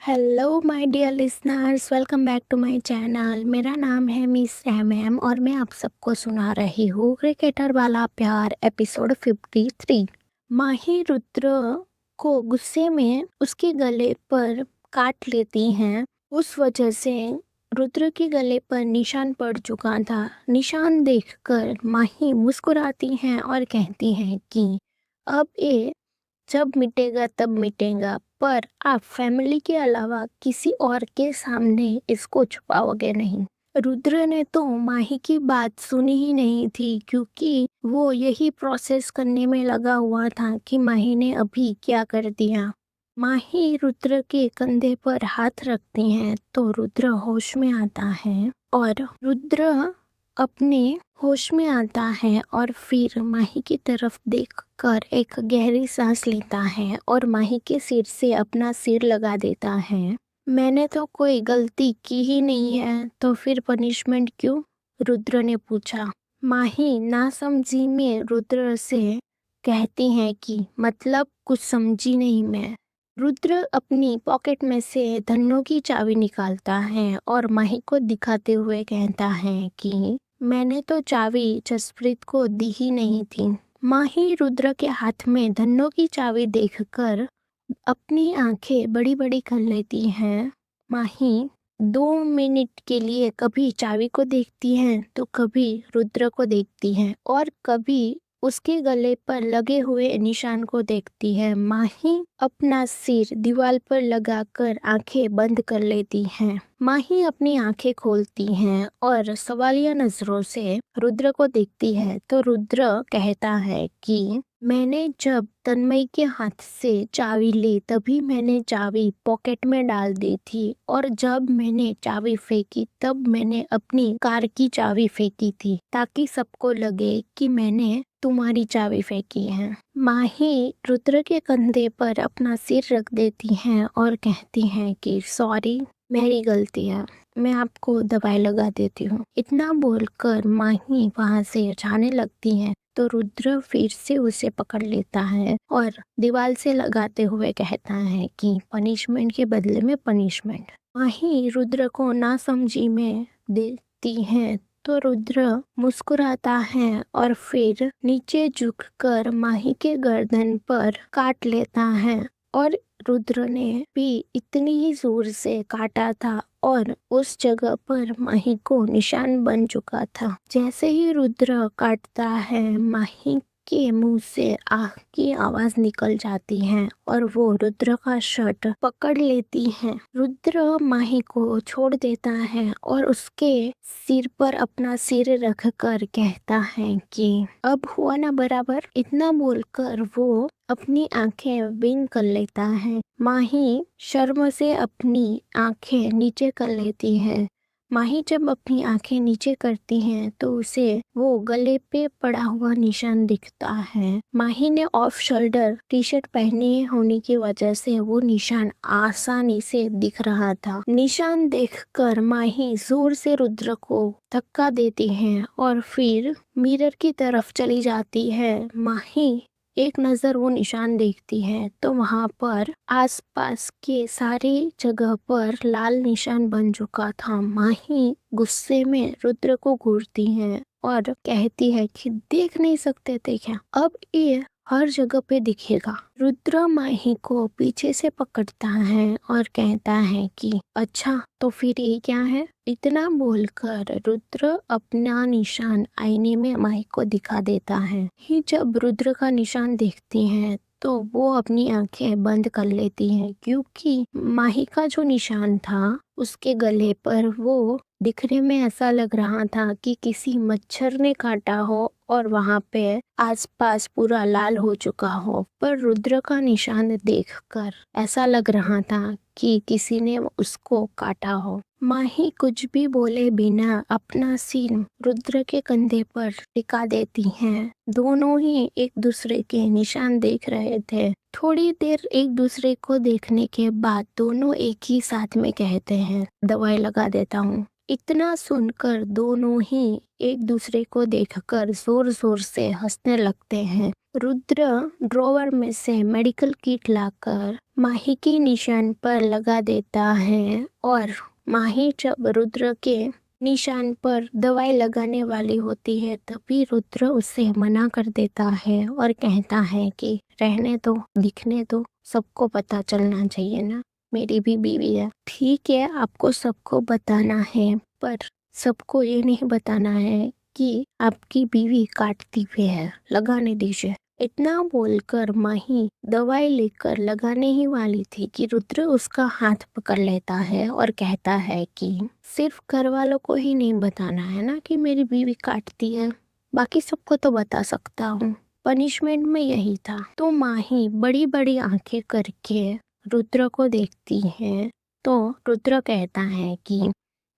Hello my dear listeners, welcome back to my channel. मेरा नाम है मिस एम और मैं आप सबको सुना रही हूँ क्रिकेटर वाला प्यार एपिसोड 53। माही रुद्र को गुस्से में उसके गले पर काट लेती हैं। उस वजह से रुद्र के गले पर निशान पड़ चुका था। निशान देखकर माही मुस्कुराती हैं और कहती हैं कि अब ये जब मिटेगा तब मिटेगा, पर आप फैमिली के अलावा किसी और के सामने इसको छुपाओगे नहीं। रुद्र ने तो माही की बात सुनी ही नहीं थी, क्योंकि वो यही प्रोसेस करने में लगा हुआ था कि माही ने अभी क्या कर दिया। माही रुद्र के कंधे पर हाथ रखती हैं तो रुद्र होश में आता है और रुद्र अपने होश में आता है और फिर माही की तरफ देखकर एक गहरी सांस लेता है और माही के सिर से अपना सिर लगा देता है। मैंने तो कोई गलती की ही नहीं है, तो फिर पनिशमेंट क्यों? रुद्र ने पूछा। माही नासमझी में रुद्र से कहती है कि मतलब कुछ समझी नहीं मैं। रुद्र अपनी पॉकेट में से धन्नो की चाबी निकालता है और माही को दिखाते हुए कहता है कि मैंने तो चाबी जसप्रीत को दी ही नहीं थी। माही रुद्र के हाथ में धन्नो की चाबी देखकर अपनी आंखें बड़ी बड़ी कर लेती हैं। माही 2 मिनट के लिए कभी चाबी को देखती है तो कभी रुद्र को देखती है और कभी उसके गले पर लगे हुए निशान को देखती है। माही अपना सिर दीवार पर लगाकर आंखें बंद कर लेती हैं। माही अपनी आंखें खोलती हैं और सवालिया नजरों से रुद्र को देखती है तो रुद्र कहता है कि मैंने जब तन्मय के हाथ से चाबी ली तभी मैंने चाबी पॉकेट में डाल दी थी, और जब मैंने चाबी फेंकी तब मैंने अपनी कार की चाबी फेंकी थी ताकि सबको लगे कि मैंने तुम्हारी चाबी फेंकी है। माही रुद्र के कंधे पर अपना सिर रख देती हैं और कहती हैं कि सॉरी, मेरी गलती है, मैं आपको दवाई लगा देती हूँ। इतना बोलकर माही वहां से जाने लगती है तो रुद्र फिर से उसे पकड़ लेता है और दीवार से लगाते हुए कहता है कि पनिशमेंट के बदले में पनिशमेंट। माही रुद्र को नासमझी में देखती है तो रुद्र मुस्कुराता है और फिर नीचे झुककर माही के गर्दन पर काट लेता है। और रुद्र ने भी इतनी ही जोर से काटा था और उस जगह पर माही को निशान बन चुका था। जैसे ही रुद्र काटता है, माही के मुंह से आह की आवाज निकल जाती है और वो रुद्र का शर्ट पकड़ लेती है। रुद्र माही को छोड़ देता है और उसके सिर पर अपना सिर रखकर कहता है कि अब हुआ ना बराबर। इतना बोलकर वो अपनी आंखें बिंग कर लेता है। माही शर्म से अपनी आंखें नीचे कर लेती है। माही जब अपनी आंखें नीचे करती हैं तो उसे वो गले पे पड़ा हुआ निशान दिखता है। माही ने ऑफ शोल्डर टी शर्ट पहने होने की वजह से वो निशान आसानी से दिख रहा था। निशान देखकर माही जोर से रुद्र को धक्का देती है और फिर मिरर की तरफ चली जाती है। माही एक नजर वो निशान देखती है तो वहां पर आसपास के सारी जगह पर लाल निशान बन चुका था। माही गुस्से में रुद्र को घूरती है और कहती है कि देख नहीं सकते थे क्या, अब ये हर जगह पे दिखेगा। रुद्र माही को पीछे से पकड़ता है और कहता है कि अच्छा तो फिर ये क्या है। इतना बोलकर रुद्र अपना निशान आईने में माही को दिखा देता है। ही जब रुद्र का निशान देखती है तो वो अपनी आंखें बंद कर लेती हैं, क्योंकि माही का जो निशान था उसके गले पर वो दिखने में ऐसा लग रहा था कि किसी मच्छर ने काटा हो और वहां पे आसपास पूरा लाल हो चुका हो। पर रुद्र का निशान देखकर ऐसा लग रहा था कि किसी ने उसको काटा हो। माही कुछ भी बोले बिना अपना सिर रुद्र के कंधे पर टिका देती हैं। दोनों ही एक दूसरे के निशान देख रहे थे। थोड़ी देर एक दूसरे को देखने के बाद दोनों एक ही साथ में कहते हैं दवाई लगा देता हूँ। इतना सुनकर दोनों ही एक दूसरे को देखकर जोर जोर से हंसने लगते हैं। रुद्र ड्रॉवर में से मेडिकल किट लाकर माही के निशान पर लगा देता है और माही जब रुद्र के निशान पर दवाई लगाने वाली होती है तभी रुद्र उसे मना कर देता है और कहता है कि रहने दो, दिखने दो, सबको पता चलना चाहिए ना, मेरी भी बीवी है। ठीक है, आपको सबको बताना है पर सबको ये नहीं बताना है कि आपकी बीवी काटती हुई है, लगाने दीजिए। इतना बोलकर माही दवाई लेकर लगाने ही वाली थी कि रुद्र उसका हाथ पकड़ लेता है और कहता है कि सिर्फ घर वालों को ही नहीं बताना है ना कि मेरी बीवी काटती है, बाकी सबको तो बता सकता हूँ। पनिशमेंट में यही था। तो माही बड़ी बड़ी आंखें करके रुद्र को देखती है तो रुद्र कहता है कि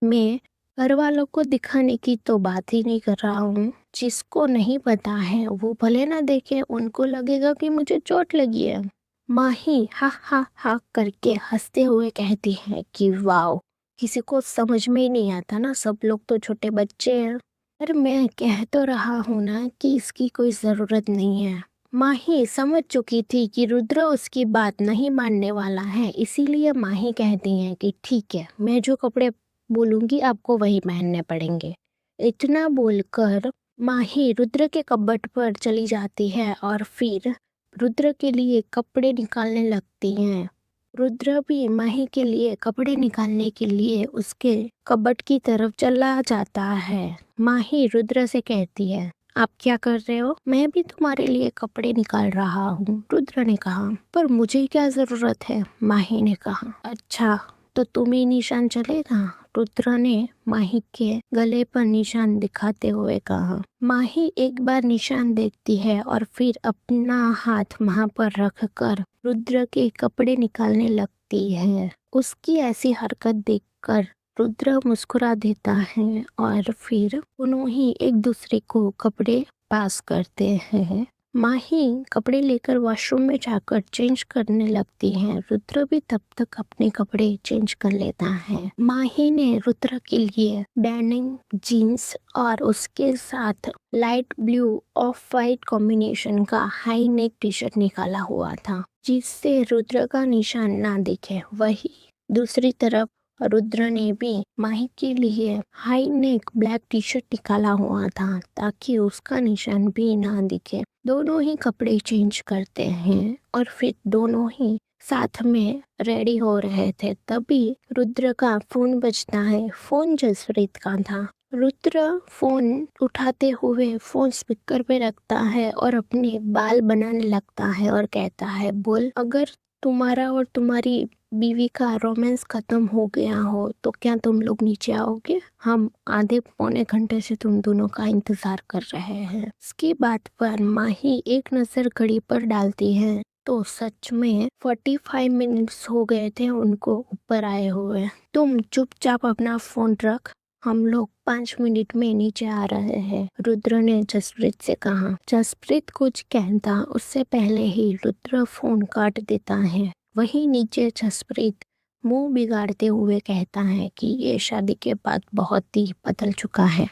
मैं घर वालों को दिखाने की तो बात ही नहीं कर रहा हूँ। जिसको नहीं पता है वो भले ना देखे, उनको लगेगा कि मुझे चोट लगी है। माही हा हा हा करके हंसते हुए कहती है कि वाओ, किसी को समझ में ही नहीं आता ना, सब लोग तो छोटे बच्चे हैं। पर मैं कह तो रहा हूँ ना कि इसकी कोई जरूरत नहीं है। माही समझ चुकी थी कि रुद्र उसकी बात नहीं मानने वाला है, इसीलिए माही कहती है कि ठीक है, मैं जो कपड़े बोलूंगी आपको वही पहनने पड़ेंगे। इतना बोलकर माही रुद्र के कबर्ड पर चली जाती है और फिर रुद्र के लिए कपड़े निकालने लगती हैं। रुद्र भी माही के लिए कपड़े निकालने के लिए उसके कबर्ड की तरफ चला जाता है। माही रुद्र से कहती है, आप क्या कर रहे हो? मैं भी तुम्हारे लिए कपड़े निकाल रहा हूँ, रुद्र ने कहा। पर मुझे क्या जरूरत है? माही ने कहा। अच्छा, तो तुम्हें निशान चलेगा? रुद्र ने माही के गले पर निशान दिखाते हुए कहा। माही एक बार निशान देखती है और फिर अपना हाथ वहां पर रखकर रुद्र के कपड़े निकालने लगती है। उसकी ऐसी हरकत देखकर रुद्र मुस्कुरा देता है और फिर दोनों ही एक दूसरे को कपड़े पास करते हैं। माही कपड़े लेकर वॉशरूम में जाकर चेंज करने लगती है। रुद्र भी तब तक अपने कपड़े चेंज कर लेता है। माही ने रुद्र के लिए डेनिम जीन्स और उसके साथ light blue of white combination का हाई नेक टी शर्ट निकाला हुआ था जिससे रुद्र का निशान ना दिखे। वही दूसरी तरफ रुद्र ने भी माही के लिए high neck black T shirt निकाला हुआ था ताकि उसका निशान भी ना दिखे। दोनों ही कपड़े चेंज करते हैं और फिर दोनों ही साथ में रेडी हो रहे थे तभी रुद्र का फोन बजता है। फोन जसप्रीत का था। रुद्र फोन उठाते हुए फोन स्पीकर पे रखता है और अपने बाल बनाने लगता है और कहता है, बोल, अगर तुम्हारा और तुम्हारी बीवी का रोमांस खत्म हो गया हो तो क्या तुम लोग नीचे आओगे? हम आधे पौने घंटे से तुम दोनों का इंतजार कर रहे हैं। इसकी बात पर माही एक नजर घड़ी पर डालती है तो सच में 45 मिनट्स हो गए थे उनको ऊपर आए हुए। तुम चुपचाप अपना फोन रख, हम लोग 5 मिनट में नीचे आ रहे हैं, रुद्र ने जसप्रीत से कहा। जसप्रीत कुछ कहता उससे पहले ही रुद्र फोन काट देता है। वहीं नीचे जसप्रीत मुंह बिगाड़ते हुए कहता है कि ये शादी के बाद बहुत ही बदल चुका है।